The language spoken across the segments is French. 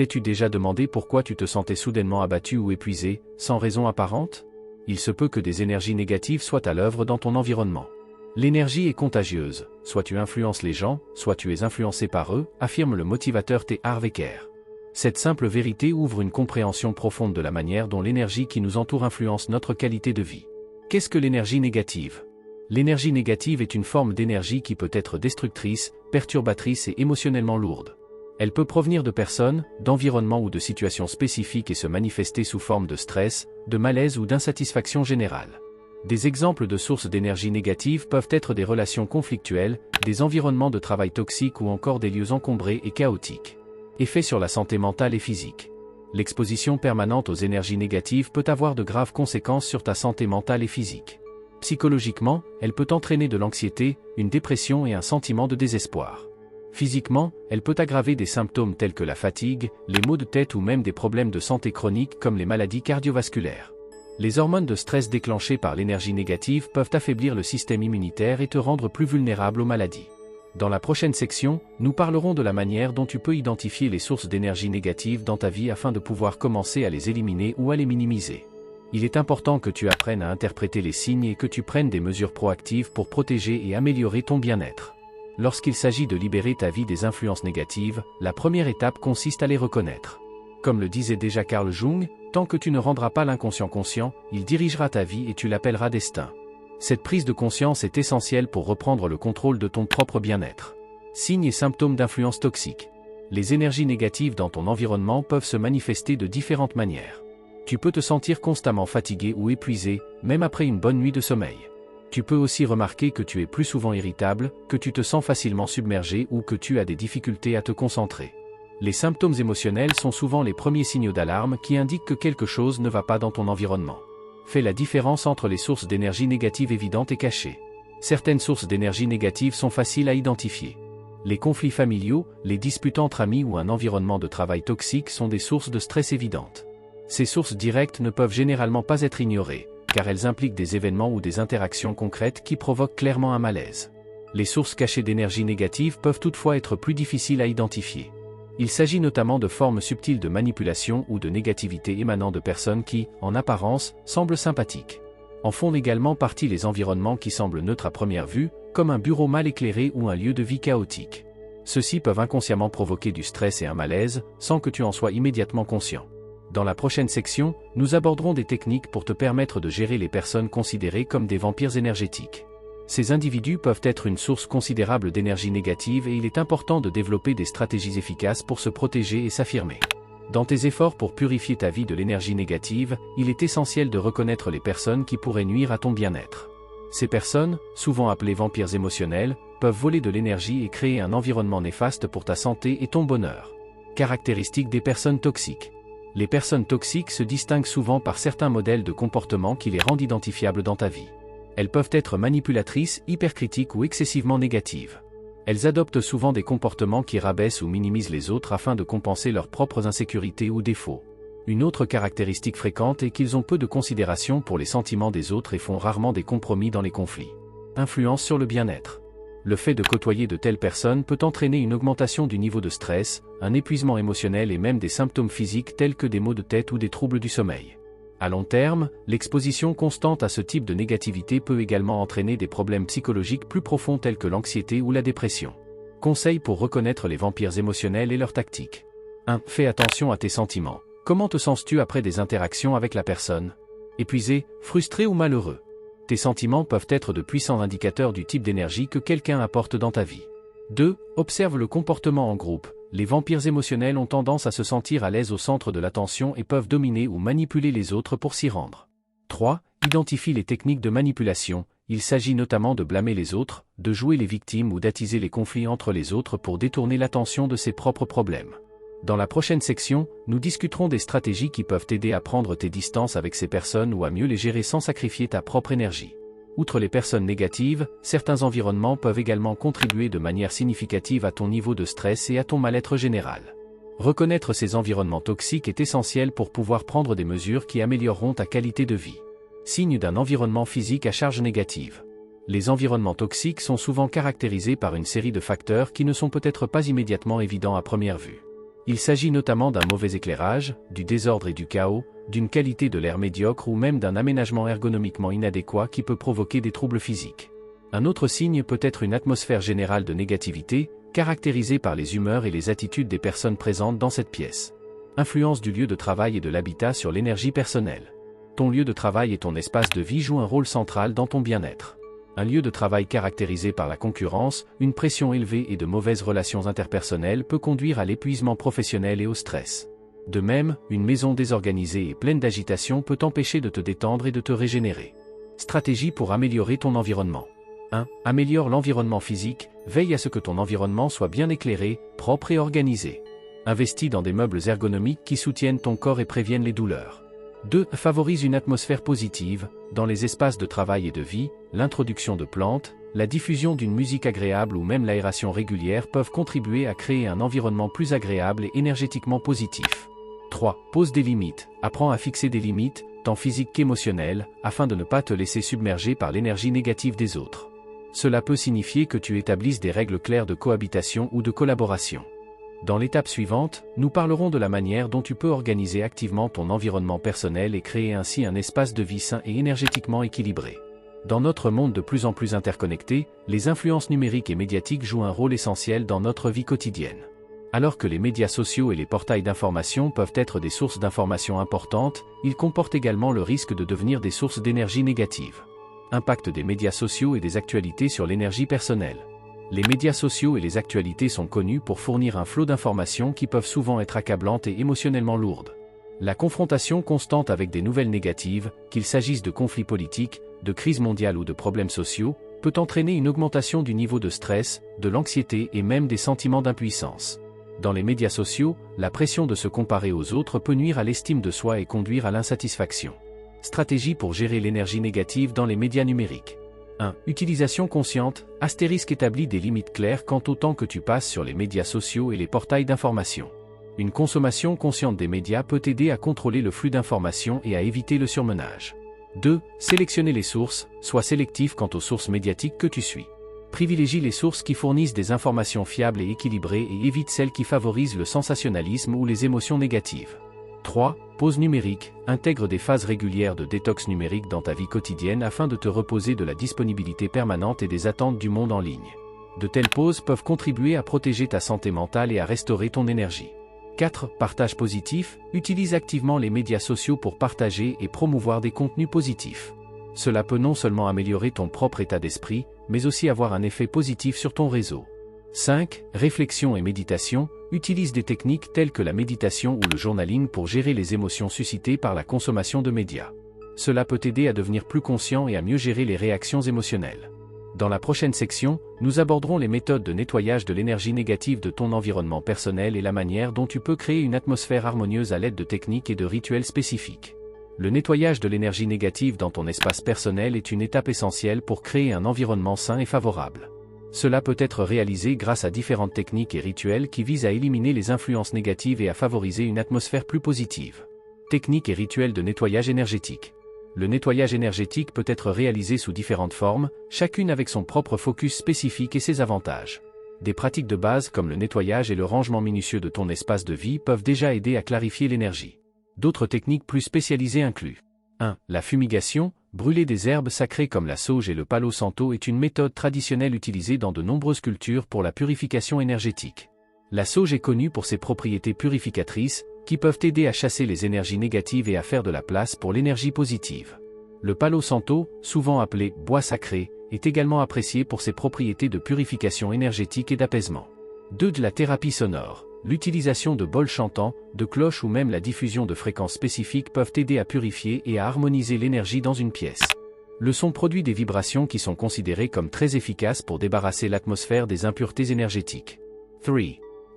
T'es-tu déjà demandé pourquoi tu te sentais soudainement abattu ou épuisé, sans raison apparente? Il se peut que des énergies négatives soient à l'œuvre dans ton environnement. L'énergie est contagieuse, soit tu influences les gens, soit tu es influencé par eux, affirme le motivateur T. Harv Eker. Cette simple vérité ouvre une compréhension profonde de la manière dont l'énergie qui nous entoure influence notre qualité de vie. Qu'est-ce que l'énergie négative? L'énergie négative est une forme d'énergie qui peut être destructrice, perturbatrice et émotionnellement lourde. Elle peut provenir de personnes, d'environnements ou de situations spécifiques et se manifester sous forme de stress, de malaise ou d'insatisfaction générale. Des exemples de sources d'énergie négative peuvent être des relations conflictuelles, des environnements de travail toxiques ou encore des lieux encombrés et chaotiques. Effets sur la santé mentale et physique. L'exposition permanente aux énergies négatives peut avoir de graves conséquences sur ta santé mentale et physique. Psychologiquement, elle peut entraîner de l'anxiété, une dépression et un sentiment de désespoir. Physiquement, elle peut aggraver des symptômes tels que la fatigue, les maux de tête ou même des problèmes de santé chronique comme les maladies cardiovasculaires. Les hormones de stress déclenchées par l'énergie négative peuvent affaiblir le système immunitaire et te rendre plus vulnérable aux maladies. Dans la prochaine section, nous parlerons de la manière dont tu peux identifier les sources d'énergie négative dans ta vie afin de pouvoir commencer à les éliminer ou à les minimiser. Il est important que tu apprennes à interpréter les signes et que tu prennes des mesures proactives pour protéger et améliorer ton bien-être. Lorsqu'il s'agit de libérer ta vie des influences négatives, la première étape consiste à les reconnaître. Comme le disait déjà Carl Jung, tant que tu ne rendras pas l'inconscient conscient, il dirigera ta vie et tu l'appelleras destin. Cette prise de conscience est essentielle pour reprendre le contrôle de ton propre bien-être. Signes et symptômes d'influence toxique. Les énergies négatives dans ton environnement peuvent se manifester de différentes manières. Tu peux te sentir constamment fatigué ou épuisé, même après une bonne nuit de sommeil. Tu peux aussi remarquer que tu es plus souvent irritable, que tu te sens facilement submergé ou que tu as des difficultés à te concentrer. Les symptômes émotionnels sont souvent les premiers signaux d'alarme qui indiquent que quelque chose ne va pas dans ton environnement. Fais la différence entre les sources d'énergie négative évidentes et cachées. Certaines sources d'énergie négative sont faciles à identifier. Les conflits familiaux, les disputes entre amis ou un environnement de travail toxique sont des sources de stress évidentes. Ces sources directes ne peuvent généralement pas être ignorées, car elles impliquent des événements ou des interactions concrètes qui provoquent clairement un malaise. Les sources cachées d'énergie négative peuvent toutefois être plus difficiles à identifier. Il s'agit notamment de formes subtiles de manipulation ou de négativité émanant de personnes qui, en apparence, semblent sympathiques. En font également partie les environnements qui semblent neutres à première vue, comme un bureau mal éclairé ou un lieu de vie chaotique. Ceux-ci peuvent inconsciemment provoquer du stress et un malaise, sans que tu en sois immédiatement conscient. Dans la prochaine section, nous aborderons des techniques pour te permettre de gérer les personnes considérées comme des vampires énergétiques. Ces individus peuvent être une source considérable d'énergie négative et il est important de développer des stratégies efficaces pour se protéger et s'affirmer. Dans tes efforts pour purifier ta vie de l'énergie négative, il est essentiel de reconnaître les personnes qui pourraient nuire à ton bien-être. Ces personnes, souvent appelées vampires émotionnels, peuvent voler de l'énergie et créer un environnement néfaste pour ta santé et ton bonheur. Caractéristiques des personnes toxiques. Les personnes toxiques se distinguent souvent par certains modèles de comportement qui les rendent identifiables dans ta vie. Elles peuvent être manipulatrices, hypercritiques ou excessivement négatives. Elles adoptent souvent des comportements qui rabaissent ou minimisent les autres afin de compenser leurs propres insécurités ou défauts. Une autre caractéristique fréquente est qu'ils ont peu de considération pour les sentiments des autres et font rarement des compromis dans les conflits. Influence sur le bien-être. Le fait de côtoyer de telles personnes peut entraîner une augmentation du niveau de stress, un épuisement émotionnel et même des symptômes physiques tels que des maux de tête ou des troubles du sommeil. À long terme, l'exposition constante à ce type de négativité peut également entraîner des problèmes psychologiques plus profonds tels que l'anxiété ou la dépression. Conseils pour reconnaître les vampires émotionnels et leurs tactiques. 1. Fais attention à tes sentiments. Comment te sens-tu après des interactions avec la personne? Épuisé, frustré ou malheureux? Tes sentiments peuvent être de puissants indicateurs du type d'énergie que quelqu'un apporte dans ta vie. 2. Observe le comportement en groupe. Les vampires émotionnels ont tendance à se sentir à l'aise au centre de l'attention et peuvent dominer ou manipuler les autres pour s'y rendre. 3. Identifie les techniques de manipulation. Il s'agit notamment de blâmer les autres, de jouer les victimes ou d'attiser les conflits entre les autres pour détourner l'attention de ses propres problèmes. Dans la prochaine section, nous discuterons des stratégies qui peuvent t'aider à prendre tes distances avec ces personnes ou à mieux les gérer sans sacrifier ta propre énergie. Outre les personnes négatives, certains environnements peuvent également contribuer de manière significative à ton niveau de stress et à ton mal-être général. Reconnaître ces environnements toxiques est essentiel pour pouvoir prendre des mesures qui amélioreront ta qualité de vie. Signe d'un environnement physique à charge négative. Les environnements toxiques sont souvent caractérisés par une série de facteurs qui ne sont peut-être pas immédiatement évidents à première vue. Il s'agit notamment d'un mauvais éclairage, du désordre et du chaos, d'une qualité de l'air médiocre ou même d'un aménagement ergonomiquement inadéquat qui peut provoquer des troubles physiques. Un autre signe peut être une atmosphère générale de négativité, caractérisée par les humeurs et les attitudes des personnes présentes dans cette pièce. Influence du lieu de travail et de l'habitat sur l'énergie personnelle. Ton lieu de travail et ton espace de vie jouent un rôle central dans ton bien-être. Un lieu de travail caractérisé par la concurrence, une pression élevée et de mauvaises relations interpersonnelles peut conduire à l'épuisement professionnel et au stress. De même, une maison désorganisée et pleine d'agitation peut t'empêcher de te détendre et de te régénérer. Stratégie pour améliorer ton environnement. 1. Améliore l'environnement physique, veille à ce que ton environnement soit bien éclairé, propre et organisé. Investis dans des meubles ergonomiques qui soutiennent ton corps et préviennent les douleurs. 2. Favorise une atmosphère positive, dans les espaces de travail et de vie, l'introduction de plantes, la diffusion d'une musique agréable ou même l'aération régulière peuvent contribuer à créer un environnement plus agréable et énergétiquement positif. 3. Pose des limites, apprends à fixer des limites, tant physiques qu'émotionnelles, afin de ne pas te laisser submerger par l'énergie négative des autres. Cela peut signifier que tu établisses des règles claires de cohabitation ou de collaboration. Dans l'étape suivante, nous parlerons de la manière dont tu peux organiser activement ton environnement personnel et créer ainsi un espace de vie sain et énergétiquement équilibré. Dans notre monde de plus en plus interconnecté, les influences numériques et médiatiques jouent un rôle essentiel dans notre vie quotidienne. Alors que les médias sociaux et les portails d'information peuvent être des sources d'informations importantes, ils comportent également le risque de devenir des sources d'énergie négative. Impact des médias sociaux et des actualités sur l'énergie personnelle. Les médias sociaux et les actualités sont connus pour fournir un flot d'informations qui peuvent souvent être accablantes et émotionnellement lourdes. La confrontation constante avec des nouvelles négatives, qu'il s'agisse de conflits politiques, de crises mondiales ou de problèmes sociaux, peut entraîner une augmentation du niveau de stress, de l'anxiété et même des sentiments d'impuissance. Dans les médias sociaux, la pression de se comparer aux autres peut nuire à l'estime de soi et conduire à l'insatisfaction. Stratégie pour gérer l'énergie négative dans les médias numériques. 1. Utilisation consciente, * établit des limites claires quant au temps que tu passes sur les médias sociaux et les portails d'information. Une consommation consciente des médias peut t'aider à contrôler le flux d'informations et à éviter le surmenage. 2. Sélectionner les sources, sois sélectif quant aux sources médiatiques que tu suis. Privilégie les sources qui fournissent des informations fiables et équilibrées et évite celles qui favorisent le sensationnalisme ou les émotions négatives. 3. Pause numérique, intègre des phases régulières de détox numérique dans ta vie quotidienne afin de te reposer de la disponibilité permanente et des attentes du monde en ligne. De telles pauses peuvent contribuer à protéger ta santé mentale et à restaurer ton énergie. 4. Partage positif, utilise activement les médias sociaux pour partager et promouvoir des contenus positifs. Cela peut non seulement améliorer ton propre état d'esprit, mais aussi avoir un effet positif sur ton réseau. 5. Réflexion et méditation, utilise des techniques telles que la méditation ou le journaling pour gérer les émotions suscitées par la consommation de médias. Cela peut t'aider à devenir plus conscient et à mieux gérer les réactions émotionnelles. Dans la prochaine section, nous aborderons les méthodes de nettoyage de l'énergie négative de ton environnement personnel et la manière dont tu peux créer une atmosphère harmonieuse à l'aide de techniques et de rituels spécifiques. Le nettoyage de l'énergie négative dans ton espace personnel est une étape essentielle pour créer un environnement sain et favorable. Cela peut être réalisé grâce à différentes techniques et rituels qui visent à éliminer les influences négatives et à favoriser une atmosphère plus positive. Techniques et rituels de nettoyage énergétique. Le nettoyage énergétique peut être réalisé sous différentes formes, chacune avec son propre focus spécifique et ses avantages. Des pratiques de base comme le nettoyage et le rangement minutieux de ton espace de vie peuvent déjà aider à clarifier l'énergie. D'autres techniques plus spécialisées incluent 1. La fumigation. Brûler des herbes sacrées comme la sauge et le palo santo est une méthode traditionnelle utilisée dans de nombreuses cultures pour la purification énergétique. La sauge est connue pour ses propriétés purificatrices, qui peuvent aider à chasser les énergies négatives et à faire de la place pour l'énergie positive. Le palo santo, souvent appelé bois sacré, est également apprécié pour ses propriétés de purification énergétique et d'apaisement. 2. De la thérapie sonore. L'utilisation de bols chantants, de cloches ou même la diffusion de fréquences spécifiques peuvent aider à purifier et à harmoniser l'énergie dans une pièce. Le son produit des vibrations qui sont considérées comme très efficaces pour débarrasser l'atmosphère des impuretés énergétiques. 3.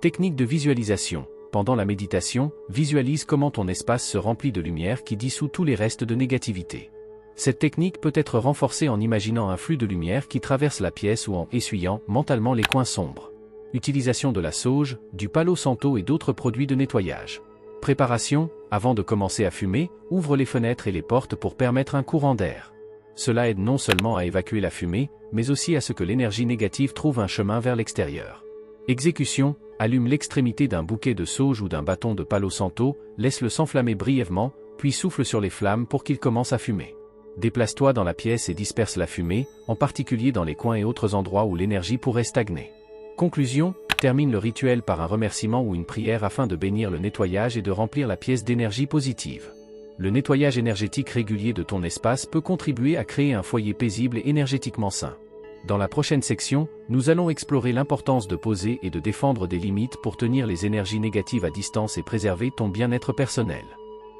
Technique de visualisation. Pendant la méditation, visualise comment ton espace se remplit de lumière qui dissout tous les restes de négativité. Cette technique peut être renforcée en imaginant un flux de lumière qui traverse la pièce ou en essuyant mentalement les coins sombres. Utilisation de la sauge, du palo santo et d'autres produits de nettoyage. Préparation, avant de commencer à fumer, ouvre les fenêtres et les portes pour permettre un courant d'air. Cela aide non seulement à évacuer la fumée, mais aussi à ce que l'énergie négative trouve un chemin vers l'extérieur. Exécution, Allume l'extrémité d'un bouquet de sauge ou d'un bâton de Palo Santo, laisse-le s'enflammer brièvement, puis souffle sur les flammes pour qu'il commence à fumer. Déplace-toi dans la pièce et disperse la fumée, en particulier dans les coins et autres endroits où l'énergie pourrait stagner. Conclusion, termine le rituel par un remerciement ou une prière afin de bénir le nettoyage et de remplir la pièce d'énergie positive. Le nettoyage énergétique régulier de ton espace peut contribuer à créer un foyer paisible et énergétiquement sain. Dans la prochaine section, nous allons explorer l'importance de poser et de défendre des limites pour tenir les énergies négatives à distance et préserver ton bien-être personnel.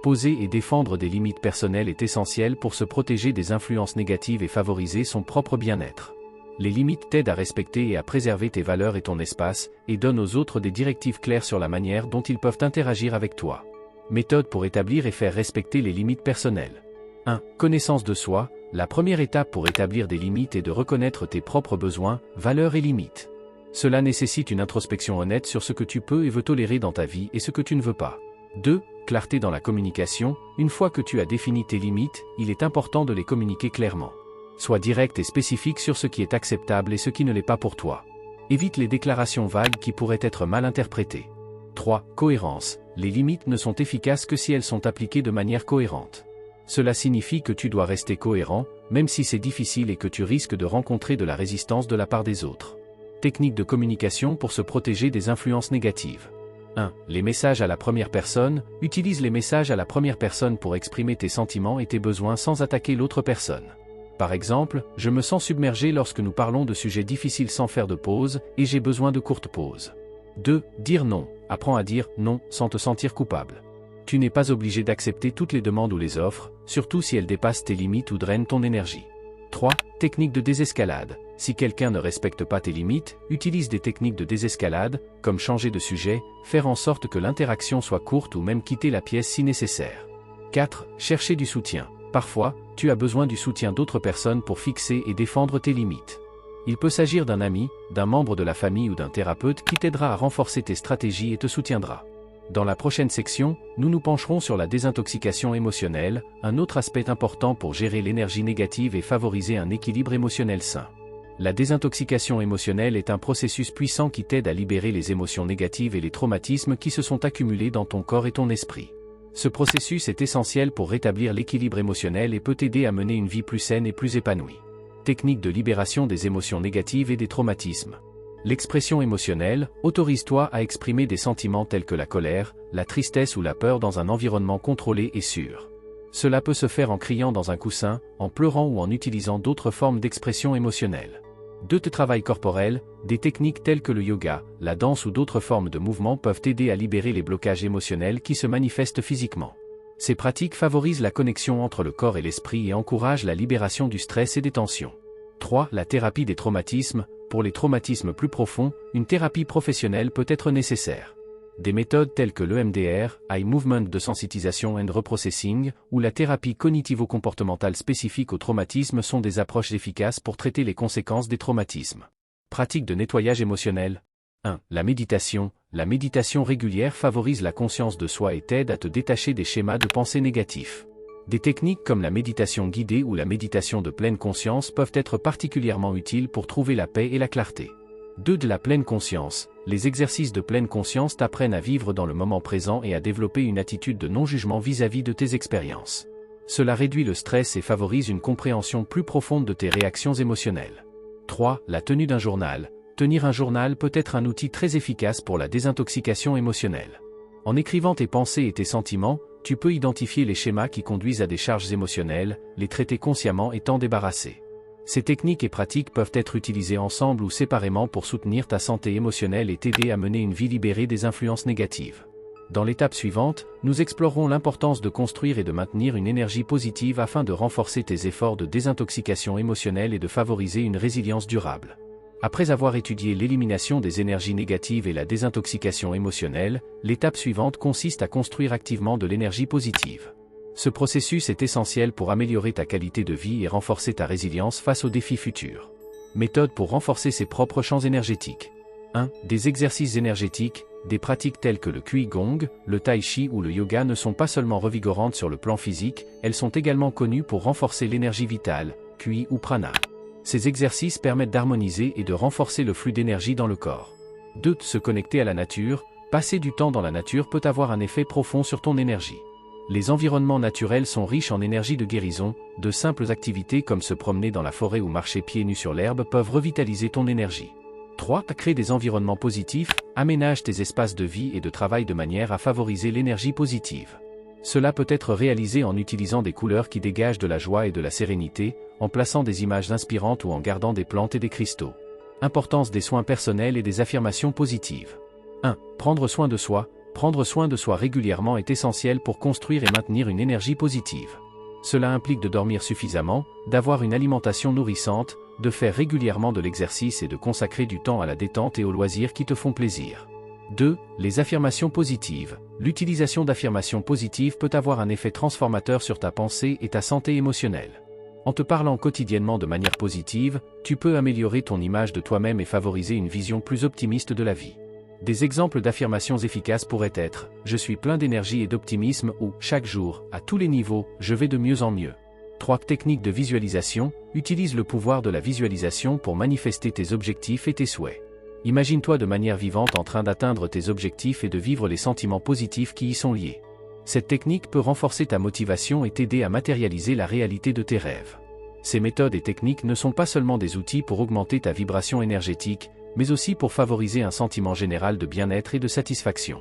Poser et défendre des limites personnelles est essentiel pour se protéger des influences négatives et favoriser son propre bien-être. Les limites t'aident à respecter et à préserver tes valeurs et ton espace, et donnent aux autres des directives claires sur la manière dont ils peuvent interagir avec toi. Méthode pour établir et faire respecter les limites personnelles. 1. Connaissance de soi. La première étape pour établir des limites est de reconnaître tes propres besoins, valeurs et limites. Cela nécessite une introspection honnête sur ce que tu peux et veux tolérer dans ta vie et ce que tu ne veux pas. 2. Clarté dans la communication. Une fois que tu as défini tes limites, il est important de les communiquer clairement. Sois direct et spécifique sur ce qui est acceptable et ce qui ne l'est pas pour toi. Évite les déclarations vagues qui pourraient être mal interprétées. 3. Cohérence. Les limites ne sont efficaces que si elles sont appliquées de manière cohérente. Cela signifie que tu dois rester cohérent, même si c'est difficile et que tu risques de rencontrer de la résistance de la part des autres. Technique de communication pour se protéger des influences négatives. 1. Les messages à la première personne. Utilise les messages à la première personne pour exprimer tes sentiments et tes besoins sans attaquer l'autre personne. Par exemple, je me sens submergé lorsque nous parlons de sujets difficiles sans faire de pause, et j'ai besoin de courtes pauses. 2. Dire non. Apprends à dire non sans te sentir coupable. Tu n'es pas obligé d'accepter toutes les demandes ou les offres, surtout si elles dépassent tes limites ou drainent ton énergie. 3. Technique de désescalade. Si quelqu'un ne respecte pas tes limites, utilise des techniques de désescalade, comme changer de sujet, faire en sorte que l'interaction soit courte ou même quitter la pièce si nécessaire. 4. Chercher du soutien. Parfois, tu as besoin du soutien d'autres personnes pour fixer et défendre tes limites. Il peut s'agir d'un ami, d'un membre de la famille ou d'un thérapeute qui t'aidera à renforcer tes stratégies et te soutiendra. Dans la prochaine section, nous nous pencherons sur la désintoxication émotionnelle, un autre aspect important pour gérer l'énergie négative et favoriser un équilibre émotionnel sain. La désintoxication émotionnelle est un processus puissant qui t'aide à libérer les émotions négatives et les traumatismes qui se sont accumulés dans ton corps et ton esprit. Ce processus est essentiel pour rétablir l'équilibre émotionnel et peut t'aider à mener une vie plus saine et plus épanouie. Technique de libération des émotions négatives et des traumatismes. L'expression émotionnelle, autorise-toi à exprimer des sentiments tels que la colère, la tristesse ou la peur dans un environnement contrôlé et sûr. Cela peut se faire en criant dans un coussin, en pleurant ou en utilisant d'autres formes d'expression émotionnelle. 2. Travail corporel. Des techniques telles que le yoga, la danse ou d'autres formes de mouvement peuvent t'aider à libérer les blocages émotionnels qui se manifestent physiquement. Ces pratiques favorisent la connexion entre le corps et l'esprit et encouragent la libération du stress et des tensions. 3. La thérapie des traumatismes. Pour les traumatismes plus profonds, une thérapie professionnelle peut être nécessaire. Des méthodes telles que l'EMDR, Eye Movement Desensitization and Reprocessing, ou la thérapie cognitivo-comportementale spécifique au traumatisme sont des approches efficaces pour traiter les conséquences des traumatismes. Pratique de nettoyage émotionnel. 1. La méditation. La méditation régulière favorise la conscience de soi et t'aide à te détacher des schémas de pensée négatifs. Des techniques comme la méditation guidée ou la méditation de pleine conscience peuvent être particulièrement utiles pour trouver la paix et la clarté. 2. De la pleine conscience. Les exercices de pleine conscience t'apprennent à vivre dans le moment présent et à développer une attitude de non-jugement vis-à-vis de tes expériences. Cela réduit le stress et favorise une compréhension plus profonde de tes réactions émotionnelles. 3. La tenue d'un journal. Tenir un journal peut être un outil très efficace pour la désintoxication émotionnelle. En écrivant tes pensées et tes sentiments, tu peux identifier les schémas qui conduisent à des charges émotionnelles, les traiter consciemment et t'en débarrasser. Ces techniques et pratiques peuvent être utilisées ensemble ou séparément pour soutenir ta santé émotionnelle et t'aider à mener une vie libérée des influences négatives. Dans l'étape suivante, nous explorerons l'importance de construire et de maintenir une énergie positive afin de renforcer tes efforts de désintoxication émotionnelle et de favoriser une résilience durable. Après avoir étudié l'élimination des énergies négatives et la désintoxication émotionnelle, l'étape suivante consiste à construire activement de l'énergie positive. Ce processus est essentiel pour améliorer ta qualité de vie et renforcer ta résilience face aux défis futurs. Méthode pour renforcer ses propres champs énergétiques. 1. Des exercices énergétiques. Des pratiques telles que le Qigong, le Tai Chi ou le yoga ne sont pas seulement revigorantes sur le plan physique, elles sont également connues pour renforcer l'énergie vitale, Qi ou Prana. Ces exercices permettent d'harmoniser et de renforcer le flux d'énergie dans le corps. 2. Se connecter à la nature. Passer du temps dans la nature peut avoir un effet profond sur ton énergie. Les environnements naturels sont riches en énergie de guérison, de simples activités comme se promener dans la forêt ou marcher pieds nus sur l'herbe peuvent revitaliser ton énergie. 3. Crée des environnements positifs, aménage tes espaces de vie et de travail de manière à favoriser l'énergie positive. Cela peut être réalisé en utilisant des couleurs qui dégagent de la joie et de la sérénité, en plaçant des images inspirantes ou en gardant des plantes et des cristaux. Importance des soins personnels et des affirmations positives. 1. Prendre soin de soi. Prendre soin de soi régulièrement est essentiel pour construire et maintenir une énergie positive. Cela implique de dormir suffisamment, d'avoir une alimentation nourrissante, de faire régulièrement de l'exercice et de consacrer du temps à la détente et aux loisirs qui te font plaisir. 2. Les affirmations positives. L'utilisation d'affirmations positives peut avoir un effet transformateur sur ta pensée et ta santé émotionnelle. En te parlant quotidiennement de manière positive, tu peux améliorer ton image de toi-même et favoriser une vision plus optimiste de la vie. Des exemples d'affirmations efficaces pourraient être « Je suis plein d'énergie et d'optimisme » ou « Chaque jour, à tous les niveaux, je vais de mieux en mieux ». 3. Techniques de visualisation. Utilise le pouvoir de la visualisation pour manifester tes objectifs et tes souhaits. Imagine-toi de manière vivante en train d'atteindre tes objectifs et de vivre les sentiments positifs qui y sont liés. Cette technique peut renforcer ta motivation et t'aider à matérialiser la réalité de tes rêves. Ces méthodes et techniques ne sont pas seulement des outils pour augmenter ta vibration énergétique, mais aussi pour favoriser un sentiment général de bien-être et de satisfaction.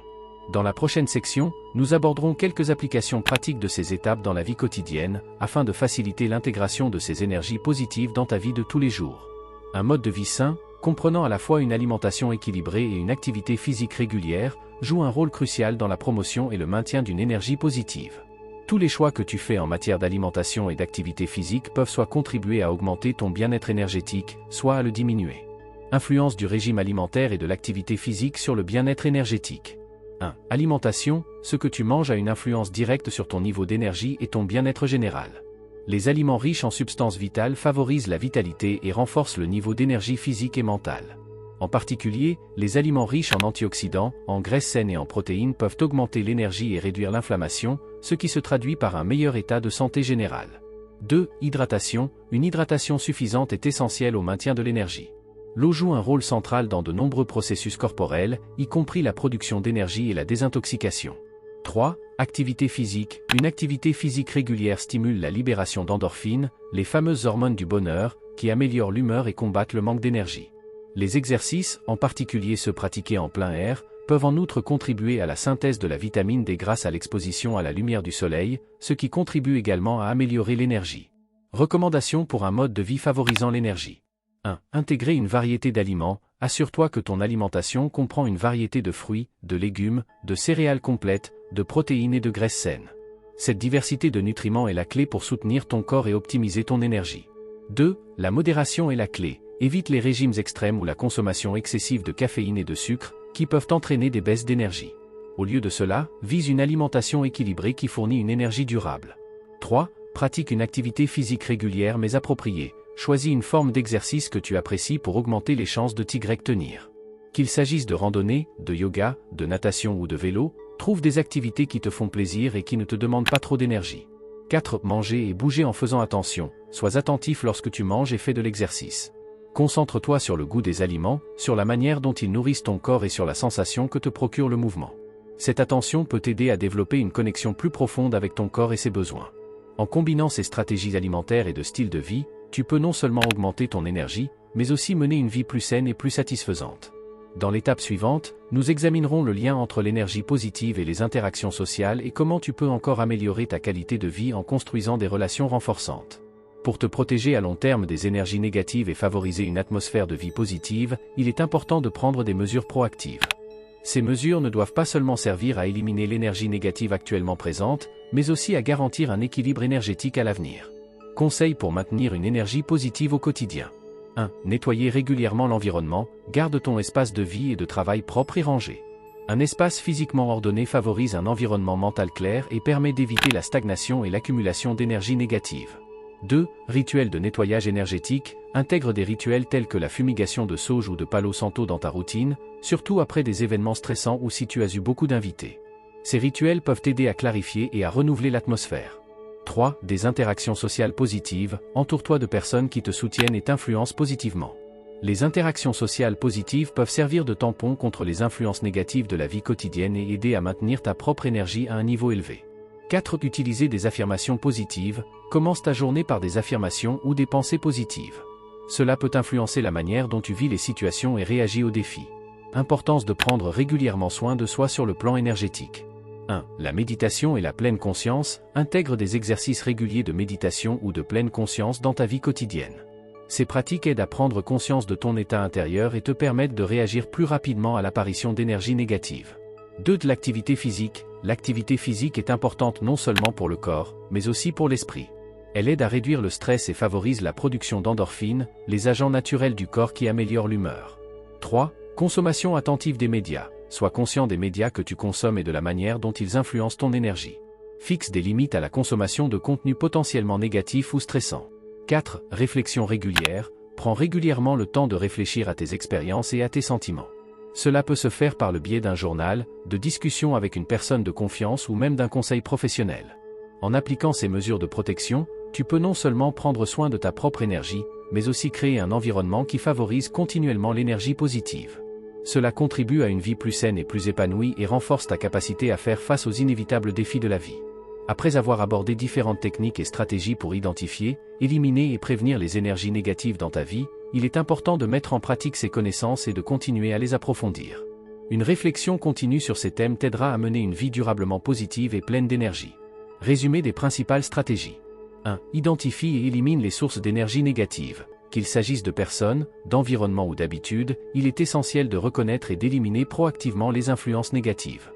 Dans la prochaine section, nous aborderons quelques applications pratiques de ces étapes dans la vie quotidienne, afin de faciliter l'intégration de ces énergies positives dans ta vie de tous les jours. Un mode de vie sain, comprenant à la fois une alimentation équilibrée et une activité physique régulière, joue un rôle crucial dans la promotion et le maintien d'une énergie positive. Tous les choix que tu fais en matière d'alimentation et d'activité physique peuvent soit contribuer à augmenter ton bien-être énergétique, soit à le diminuer. Influence du régime alimentaire et de l'activité physique sur le bien-être énergétique. 1. Alimentation. Ce que tu manges a une influence directe sur ton niveau d'énergie et ton bien-être général. Les aliments riches en substances vitales favorisent la vitalité et renforcent le niveau d'énergie physique et mentale. En particulier, les aliments riches en antioxydants, en graisses saines et en protéines peuvent augmenter l'énergie et réduire l'inflammation, ce qui se traduit par un meilleur état de santé générale. 2. Hydratation. Une hydratation suffisante est essentielle au maintien de l'énergie. L'eau joue un rôle central dans de nombreux processus corporels, y compris la production d'énergie et la désintoxication. 3. Activité physique. Une activité physique régulière stimule la libération d'endorphines, les fameuses hormones du bonheur, qui améliorent l'humeur et combattent le manque d'énergie. Les exercices, en particulier ceux pratiqués en plein air, peuvent en outre contribuer à la synthèse de la vitamine D grâce à l'exposition à la lumière du soleil, ce qui contribue également à améliorer l'énergie. Recommandations pour un mode de vie favorisant l'énergie. 1. Intégrer une variété d'aliments. Assure-toi que ton alimentation comprend une variété de fruits, de légumes, de céréales complètes, de protéines et de graisses saines. Cette diversité de nutriments est la clé pour soutenir ton corps et optimiser ton énergie. 2. La modération est la clé. Évite les régimes extrêmes ou la consommation excessive de caféine et de sucre, qui peuvent entraîner des baisses d'énergie. Au lieu de cela, vise une alimentation équilibrée qui fournit une énergie durable. 3. Pratique une activité physique régulière mais appropriée. Choisis une forme d'exercice que tu apprécies pour augmenter les chances de t'y tenir. Qu'il s'agisse de randonnée, de yoga, de natation ou de vélo, trouve des activités qui te font plaisir et qui ne te demandent pas trop d'énergie. 4. Manger et bouger en faisant attention. Sois attentif lorsque tu manges et fais de l'exercice. Concentre-toi sur le goût des aliments, sur la manière dont ils nourrissent ton corps et sur la sensation que te procure le mouvement. Cette attention peut t'aider à développer une connexion plus profonde avec ton corps et ses besoins. En combinant ces stratégies alimentaires et de style de vie, tu peux non seulement augmenter ton énergie, mais aussi mener une vie plus saine et plus satisfaisante. Dans l'étape suivante, nous examinerons le lien entre l'énergie positive et les interactions sociales et comment tu peux encore améliorer ta qualité de vie en construisant des relations renforçantes. Pour te protéger à long terme des énergies négatives et favoriser une atmosphère de vie positive, il est important de prendre des mesures proactives. Ces mesures ne doivent pas seulement servir à éliminer l'énergie négative actuellement présente, mais aussi à garantir un équilibre énergétique à l'avenir. Conseils pour maintenir une énergie positive au quotidien. 1. Nettoyer régulièrement l'environnement, garde ton espace de vie et de travail propre et rangé. Un espace physiquement ordonné favorise un environnement mental clair et permet d'éviter la stagnation et l'accumulation d'énergie négative. 2. Rituels de nettoyage énergétique. Intègre des rituels tels que la fumigation de sauge ou de palo santo dans ta routine, surtout après des événements stressants ou si tu as eu beaucoup d'invités. Ces rituels peuvent t'aider à clarifier et à renouveler l'atmosphère. 3. Des interactions sociales positives. Entoure-toi de personnes qui te soutiennent et t'influencent positivement. Les interactions sociales positives peuvent servir de tampon contre les influences négatives de la vie quotidienne et aider à maintenir ta propre énergie à un niveau élevé. 4. Utiliser des affirmations positives. Commence ta journée par des affirmations ou des pensées positives. Cela peut influencer la manière dont tu vis les situations et réagis aux défis. Importance de prendre régulièrement soin de soi sur le plan énergétique. 1. La méditation et la pleine conscience. Intègre des exercices réguliers de méditation ou de pleine conscience dans ta vie quotidienne. Ces pratiques aident à prendre conscience de ton état intérieur et te permettent de réagir plus rapidement à l'apparition d'énergie négative. 2. De l'activité physique. L'activité physique est importante non seulement pour le corps, mais aussi pour l'esprit. Elle aide à réduire le stress et favorise la production d'endorphines, les agents naturels du corps qui améliorent l'humeur. 3. Consommation attentive des médias. Sois conscient des médias que tu consommes et de la manière dont ils influencent ton énergie. Fixe des limites à la consommation de contenus potentiellement négatifs ou stressants. 4. Réflexion régulière. Prends régulièrement le temps de réfléchir à tes expériences et à tes sentiments. Cela peut se faire par le biais d'un journal, de discussions avec une personne de confiance ou même d'un conseil professionnel. En appliquant ces mesures de protection, tu peux non seulement prendre soin de ta propre énergie, mais aussi créer un environnement qui favorise continuellement l'énergie positive. Cela contribue à une vie plus saine et plus épanouie et renforce ta capacité à faire face aux inévitables défis de la vie. Après avoir abordé différentes techniques et stratégies pour identifier, éliminer et prévenir les énergies négatives dans ta vie, il est important de mettre en pratique ces connaissances et de continuer à les approfondir. Une réflexion continue sur ces thèmes t'aidera à mener une vie durablement positive et pleine d'énergie. Résumé des principales stratégies. 1. Identifie et élimine les sources d'énergie négative. Qu'il s'agisse de personnes, d'environnement ou d'habitudes, il est essentiel de reconnaître et d'éliminer proactivement les influences négatives.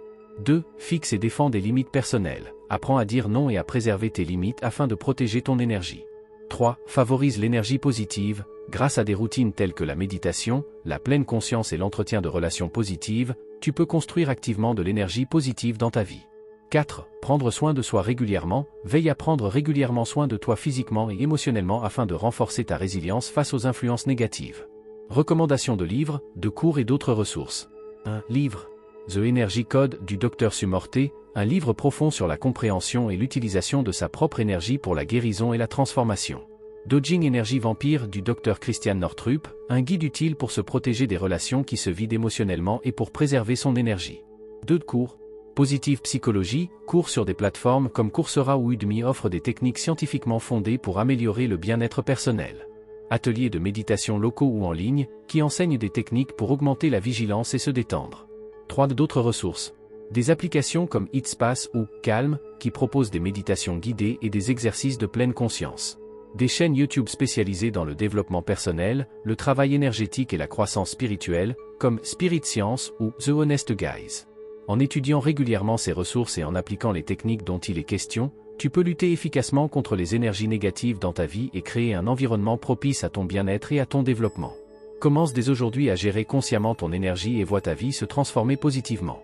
2. Fixe et défends des limites personnelles. Apprends à dire non et à préserver tes limites afin de protéger ton énergie. 3. Favorise l'énergie positive. Grâce à des routines telles que la méditation, la pleine conscience et l'entretien de relations positives, tu peux construire activement de l'énergie positive dans ta vie. 4. Prendre soin de soi régulièrement. Veille à prendre régulièrement soin de toi physiquement et émotionnellement afin de renforcer ta résilience face aux influences négatives. Recommandations de livres, de cours et d'autres ressources. 1. Livre. The Energy Code du Dr Sumorte, un livre profond sur la compréhension et l'utilisation de sa propre énergie pour la guérison et la transformation. Dodging Energy Vampire du Dr Christian Northrup, un guide utile pour se protéger des relations qui se vident émotionnellement et pour préserver son énergie. 2 cours. Positive Psychologie, cours sur des plateformes comme Coursera ou Udemy offrent des techniques scientifiquement fondées pour améliorer le bien-être personnel. Ateliers de méditation locaux ou en ligne, qui enseignent des techniques pour augmenter la vigilance et se détendre. 3. D'autres ressources. Des applications comme Headspace ou Calm, qui proposent des méditations guidées et des exercices de pleine conscience. Des chaînes YouTube spécialisées dans le développement personnel, le travail énergétique et la croissance spirituelle, comme Spirit Science ou The Honest Guys. En étudiant régulièrement ces ressources et en appliquant les techniques dont il est question, tu peux lutter efficacement contre les énergies négatives dans ta vie et créer un environnement propice à ton bien-être et à ton développement. Commence dès aujourd'hui à gérer consciemment ton énergie et vois ta vie se transformer positivement.